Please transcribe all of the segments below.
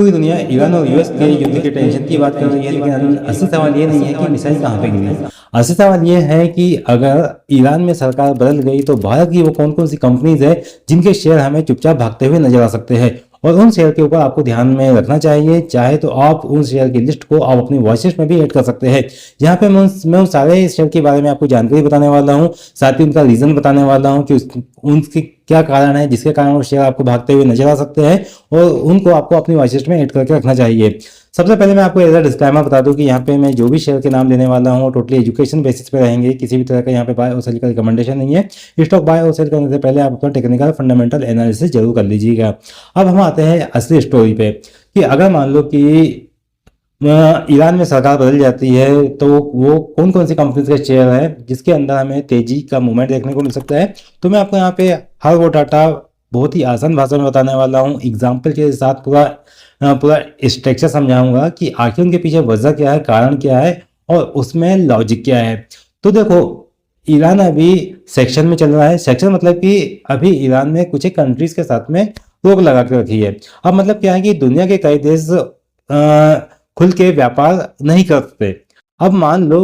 पूरी दुनिया ईरान और यूएस के युद्ध के टेंशन की बात कर रही है, लेकिन असली सवाल ये नहीं है कि मिसाइल कहाँ पे गिरी। असली सवाल ये है कि अगर ईरान में सरकार बदल गई तो भारत की वो कौन कौन सी कंपनीज है जिनके शेयर हमें चुपचाप भागते हुए नजर आ सकते हैं, और उन शेयर के ऊपर आपको ध्यान में रखना चाहिए। चाहे तो आप उन शेयर की लिस्ट को आप अपनी वॉच लिस्ट में भी ऐड कर सकते हैं। यहाँ पे मैं उन सारे शेयर के बारे में आपको जानकारी बताने वाला हूँ, साथ ही उनका रीजन बताने वाला हूँ कि उनकी क्या कारण है जिसके कारण वो शेयर आपको भागते हुए नजर आ सकते हैं, और उनको आपको अपनी वॉच लिस्ट में ऐड करके रखना चाहिए। सबसे पहले मैं आपको एज अ डिस्क्लेमर बता दूं कि यहाँ पे मैं जो भी शेयर के नाम देने वाला हूँ टोटली एजुकेशन बेसिस पे रहेंगे, किसी भी तरह का यहाँ पे बाय और सेल का रिकमेंडेशन नहीं है। स्टॉक बाय और सेल करने से पहले आप अपना टेक्निकल फंडामेंटल एनालिसिस जरूर कर लीजिएगा। अब हम आते हैं असली स्टोरी पे कि अगर मान लो कि ईरान में सरकार बदल जाती है तो वो कौन कौन सी कंपनीज का शेयर है जिसके अंदर हमें तेजी का मूवमेंट देखने को मिल सकता है। तो मैं आपको यहाँ पे हर वो डाटा बहुत ही आसान भाषा में बताने वाला हूँ, एग्जाम्पल के साथ पूरा स्ट्रक्चर समझाऊंगा कि आखिर उनके पीछे वजह क्या है, कारण क्या है और उसमें लॉजिक क्या है। तो देखो, ईरान अभी सेक्शन में चल रहा है। सेक्शन मतलब कि अभी ईरान में कुछ एक कंट्रीज के साथ में रोक लगा के रखी है। अब मतलब क्या है कि दुनिया के कई देश खुल के व्यापार नहीं करते। अब मान लो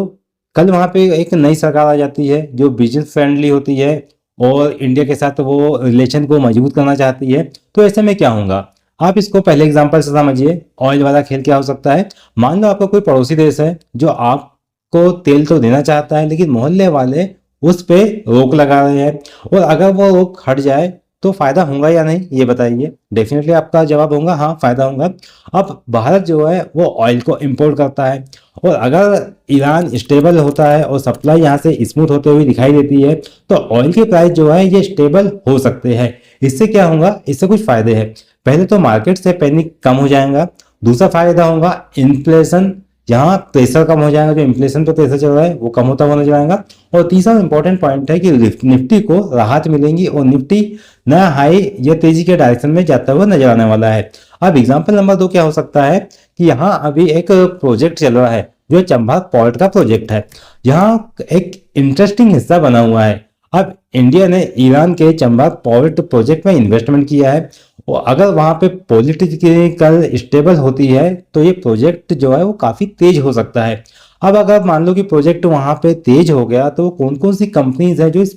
कल वहां पे एक नई सरकार आ जाती है जो बिजनेस फ्रेंडली होती है और इंडिया के साथ वो रिलेशन को मजबूत करना चाहती है, तो ऐसे में क्या होगा आप इसको पहले एग्जांपल से समझिए। ऑयल वाला खेल क्या हो सकता है, मान लो आपका कोई पड़ोसी देश है जो आपको तेल तो देना चाहता है लेकिन मोहल्ले वाले उस पे रोक लगा रहे हैं, और अगर वो रोक हट जाए तो फायदा होगा या नहीं ये बताइए। डेफिनेटली आपका जवाब होगा हाँ फायदा होगा। अब भारत जो है वो ऑयल को इंपोर्ट करता है, और अगर ईरान स्टेबल होता है और सप्लाई यहाँ से स्मूथ होते हुए दिखाई देती है तो ऑयल के प्राइस जो है ये स्टेबल हो सकते हैं। इससे क्या होगा, इससे कुछ फायदे हैं। पहले तो मार्केट से पैनिक कम हो जाएगा। दूसरा फायदा होगा इन्फ्लेशन, जहां प्रेशर कम हो जाएगा, जो इन्फ्लेशन पे प्रेशर चल रहा है वो कम होता हुआ नजर आएगा। और तीसरा इंपॉर्टेंट पॉइंट है कि निफ्टी को राहत मिलेंगी और निफ्टी नया हाई या तेजी के डायरेक्शन में जाता हुआ नजर आने वाला है। अब एग्जांपल नंबर 2 क्या हो सकता है कि यहाँ अभी एक प्रोजेक्ट चल रहा है जो चंबा पोर्ट का प्रोजेक्ट है, यहाँ एक इंटरेस्टिंग हिस्सा बना हुआ है। अब इंडिया ने ईरान के चंबा पोर्ट प्रोजेक्ट में इन्वेस्टमेंट किया है, और अगर वहां पे पॉलिटिकल स्टेबल होती है तो ये प्रोजेक्ट जो है वो काफी तेज हो सकता है। अब अगर मान लो कि प्रोजेक्ट वहां पे तेज हो गया तो कौन कौन सी कंपनीज है जो इस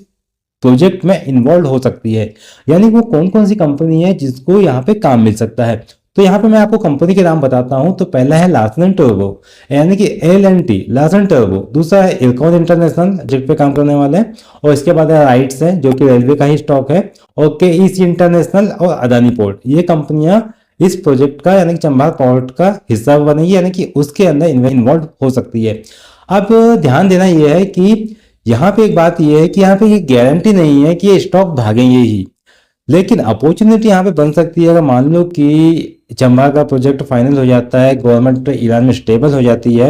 प्रोजेक्ट में इन्वॉल्व हो सकती है, यानी वो कौन कौन सी कंपनी है जिसको यहाँ पे काम मिल सकता है। तो यहाँ पे मैं आपको कंपनी के नाम बताता हूँ। तो पहला है लार्सन एंड टर्बो, यानी कि LNT लार्सन टर्बो। दूसरा है इरकॉन इंटरनेशनल जिस पे काम करने वाले हैं, और इसके बाद है राइट्स है जो कि रेलवे का ही स्टॉक है, और KEC इंटरनेशनल और अदानी पोर्ट। ये कंपनियां इस प्रोजेक्ट का यानी कि चंबा पोर्ट का हिस्सा बनेगी, यानी कि उसके अंदर इन्वॉल्व हो सकती है। अब ध्यान देना यह है कि यहाँ पे एक बात यह है कि यहाँ पे ये गारंटी नहीं है कि ये स्टॉक भागेंगे ही, लेकिन अपॉर्चुनिटी यहाँ पे बन सकती है। अगर मान लो कि चंबा का प्रोजेक्ट फाइनल हो जाता है, गवर्नमेंट ईरान में स्टेबल हो जाती है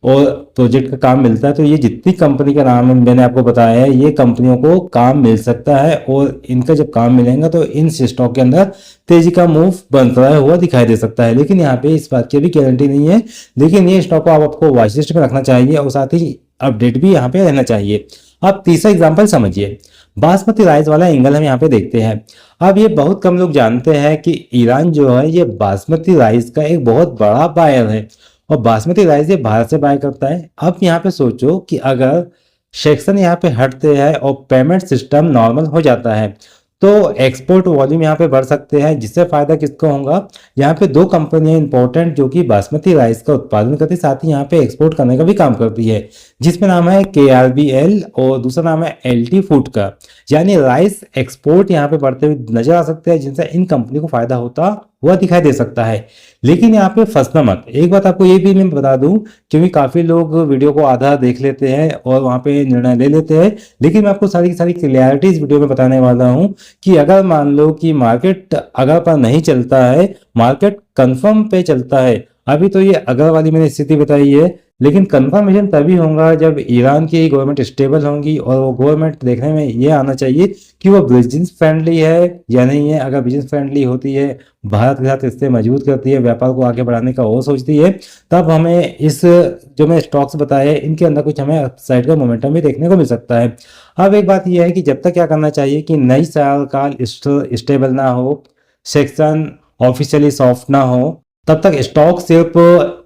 और प्रोजेक्ट का काम मिलता है, तो ये जितनी कंपनी का नाम मैंने आपको बताया है ये कंपनियों को काम मिल सकता है, और इनका जब काम मिलेगा तो इन स्टॉक के अंदर तेजी का मूव बनता हुआ दिखाई दे सकता है। लेकिन यहाँ पे इस बात की भी गारंटी नहीं है, लेकिन ये स्टॉक को आपको वॉच लिस्ट में रखना चाहिए और साथ ही अपडेट भी यहाँ पे रहना चाहिए। अब तीसरा एग्जाम्पल समझिए, बासमती राइस वाला एंगल हम यहाँ पे देखते हैं। अब ये बहुत कम लोग जानते हैं कि ईरान जो है ये बासमती राइस का एक बहुत बड़ा बायर है, और बासमती राइस ये भारत से बाय करता है। अब यहाँ पे सोचो कि अगर सेक्शन यहाँ पे हटते हैं और पेमेंट सिस्टम नॉर्मल हो जाता है तो एक्सपोर्ट वॉल्यूम यहाँ पे बढ़ सकते हैं, जिससे फायदा किसको होगा। यहाँ पे 2 कंपनियां इंपॉर्टेंट जो कि बासमती राइस का उत्पादन करती है, साथ ही यहाँ पे एक्सपोर्ट करने का भी काम करती है, जिसमें नाम है KRBL और दूसरा नाम है LT फूड का। यानी राइस एक्सपोर्ट यहाँ पे बढ़ते हुए नजर आ सकते हैं, जिनसे इन कंपनी को फायदा होता हुआ दिखाई दे सकता है। लेकिन यहाँ पे फंसना मत। एक बात आपको ये भी मैं बता दूं, क्योंकि काफी लोग वीडियो को आधा देख लेते हैं और वहां पे निर्णय ले लेते हैं, लेकिन मैं आपको सारी की सारी क्लियरिटी इस वीडियो में बताने वाला हूं कि अगर मान लो कि मार्केट अगर पर नहीं चलता है, मार्केट कंफर्म पे चलता है। अभी तो ये अगर वाली मैंने स्थिति बताई है, लेकिन कंफर्मेशन तभी होगा जब ईरान की गवर्नमेंट स्टेबल होगी, और वो गवर्नमेंट देखने में ये आना चाहिए कि वो बिजनेस फ्रेंडली है या नहीं है। अगर बिजनेस फ्रेंडली होती है, भारत के साथ रिश्ते मजबूत करती है, व्यापार को आगे बढ़ाने का वो सोचती है, तब हमें इस जो मैं स्टॉक्स बताए इनके अंदर कुछ हमें साइड का मोमेंटम भी देखने को मिल सकता है। अब एक बात यह है कि जब तक क्या करना चाहिए कि नई साल काल स्टेबल ना हो, सेक्शन ऑफिशियली सॉफ्ट ना हो, तब तक स्टॉक सिर्फ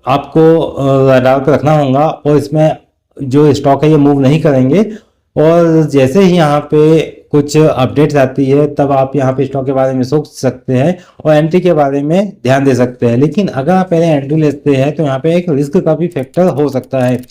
आपको रडार पर रखना होगा और इसमें जो स्टॉक है ये मूव नहीं करेंगे। और जैसे ही यहाँ पे कुछ अपडेट्स आती है तब आप यहाँ पे स्टॉक के बारे में सोच सकते हैं और एंट्री के बारे में ध्यान दे सकते हैं। लेकिन अगर आप पहले एंट्री लेते हैं तो यहाँ पे एक रिस्क का भी फैक्टर हो सकता है।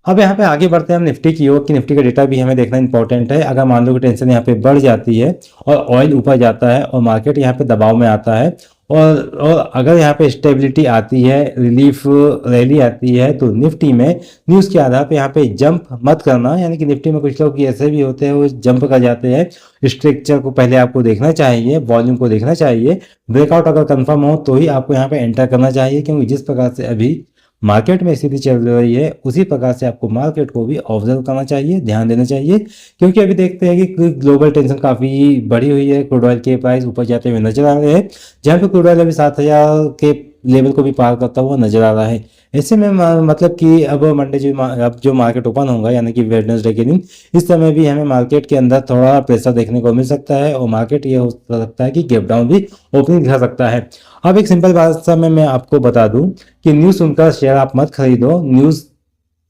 अब यहाँ पे आगे बढ़ते हैं हम निफ्टी की ओर, कि निफ्टी का डेटा भी हमें देखना इंपॉर्टेंट है। अगर मान लो कि टेंशन यहाँ पे बढ़ जाती है और ऑयल ऊपर जाता है और मार्केट यहाँ पे दबाव में आता है और अगर यहाँ पे स्टेबिलिटी आती है, रिलीफ रैली आती है, तो निफ्टी में न्यूज़ के आधार पे यहाँ पे जंप मत करना। यानी कि निफ्टी में कुछ लोग ऐसे भी होते हैं वो जंप कर जाते हैं। स्ट्रक्चर को पहले आपको देखना चाहिए, वॉल्यूम को देखना चाहिए, ब्रेकआउट अगर कंफर्म हो तो ही आपको यहाँ पे एंटर करना चाहिए। क्योंकि जिस प्रकार से अभी मार्केट में स्थिति चल रही है उसी प्रकार से आपको मार्केट को भी ऑब्जर्व करना चाहिए, ध्यान देना चाहिए। क्योंकि अभी देखते हैं कि ग्लोबल टेंशन काफ़ी बढ़ी हुई है, क्रूड ऑयल के प्राइस ऊपर जाते हुए नजर आ रहे हैं, जहाँ पे क्रूड ऑयल अभी 7,000 के लेवल को भी पार करता हुआ नजर आ रहा है। ऐसे में मतलब कि अब मंडे अब जो मार्केट ओपन होगा यानी कि वेडनेसडे के दिन, इस समय भी हमें मार्केट के अंदर थोड़ा प्रेशर देखने को मिल सकता है और मार्केट ये हो सकता है कि गैप डाउन भी ओपनिंग दिखा सकता है। अब एक सिंपल भाषा में मैं आपको बता दूं कि न्यूज़ सुनकर शेयर आप मत खरीदो, न्यूज़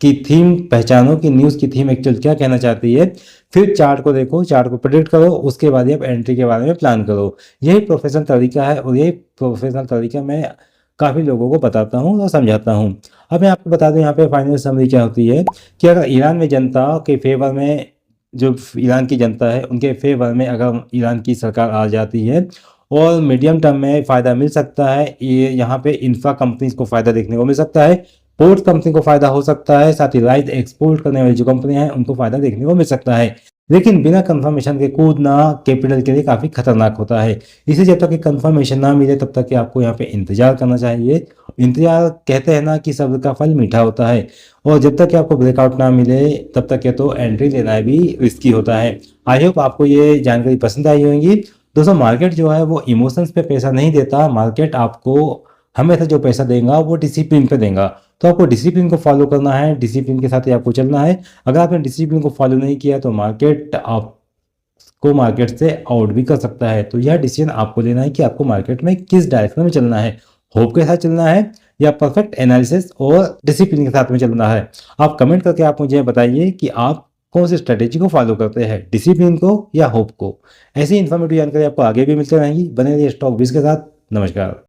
की थीम पहचानो कि न्यूज़ की थीम एक्चुअल क्या कहना चाहती है, फिर चार्ट को देखो, चार्ट को प्रेडिक्ट करो, उसके बाद ही आप एंट्री के बारे में प्लान करो। यही प्रोफेशनल तरीका है और यही प्रोफेशनल तरीका मैं काफ़ी लोगों को बताता हूँ और समझाता हूँ। अब मैं आपको बता दूं यहाँ पे फाइनल समरी क्या होती है कि अगर ईरान में जनता के फेवर में, जो ईरान की जनता है उनके फेवर में अगर ईरान की सरकार आ जाती है और मीडियम टर्म में फ़ायदा मिल सकता है, ये यहाँ पे इंफ्रा कंपनीज को फ़ायदा देखने को मिल सकता है, पोर्ट कंपनी को फ़ायदा हो सकता है, साथ ही राइस एक्सपोर्ट करने वाली जो कंपनियां हैं उनको फ़ायदा देखने को मिल सकता है। लेकिन बिना कंफर्मेशन के कूदना कैपिटल के लिए काफ़ी खतरनाक होता है। इसे जब तक कि कंफर्मेशन ना मिले तब तक कि आपको यहाँ पे इंतजार करना चाहिए। इंतजार कहते हैं ना कि सब्र का फल मीठा होता है, और जब तक कि आपको ब्रेकआउट ना मिले तब तक के तो एंट्री लेना भी रिस्की होता है। आई होप आपको ये जानकारी पसंद आई होगी। दोस्तों, मार्केट जो है वो इमोशंस पे पैसा नहीं देता, मार्केट आपको हमेशा जो पैसा देगा वो डिसिप्लिन पे देगा। तो आपको डिसिप्लिन को फॉलो करना है, डिसिप्लिन के साथ ही आपको चलना है। अगर आपने डिसिप्लिन को फॉलो नहीं किया तो मार्केट आपको मार्केट से आउट भी कर सकता है। तो यह डिसीजन आपको लेना है कि आपको मार्केट में किस डायरेक्शन में चलना है, होप के साथ चलना है या परफेक्ट एनालिसिस और डिसिप्लिन के साथ में चलना है। आप कमेंट करके आप मुझे बताइए कि आप कौन सी स्ट्रेटेजी को फॉलो करते हैं, डिसिप्लिन को या होप को। ऐसी इन्फॉर्मेटिव जानकारी आपको आगे भी मिलती रहेंगी। बने रहिए स्टॉक 20 के साथ। नमस्कार।